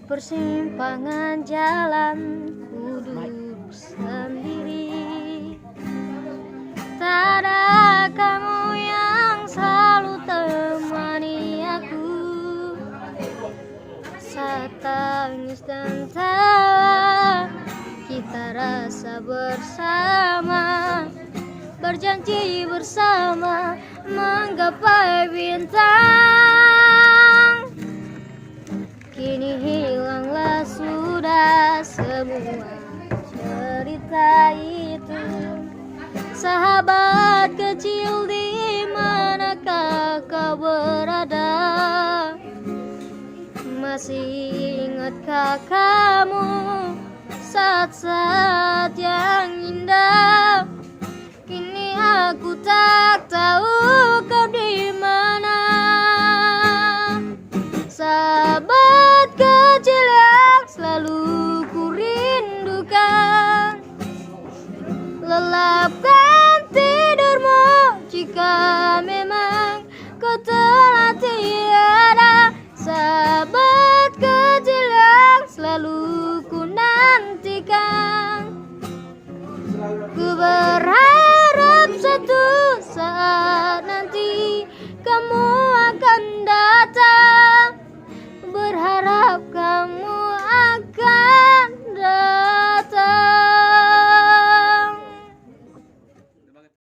persimpangan jalan ku duduk sendiri. Tak ada kamu yang selalu temani aku saat tangis dan tawa. Kita rasa bersama, berjanji bersama menggapai bintang. Kini hilanglah sudah semua cerita itu. Sahabat kecil, di manakah kau berada? Masih ingatkah kamu saat-saat yang indah? Kini aku tak tahu kau di mana. Sahabat kecil yang selalu ku rindukan, lelapkan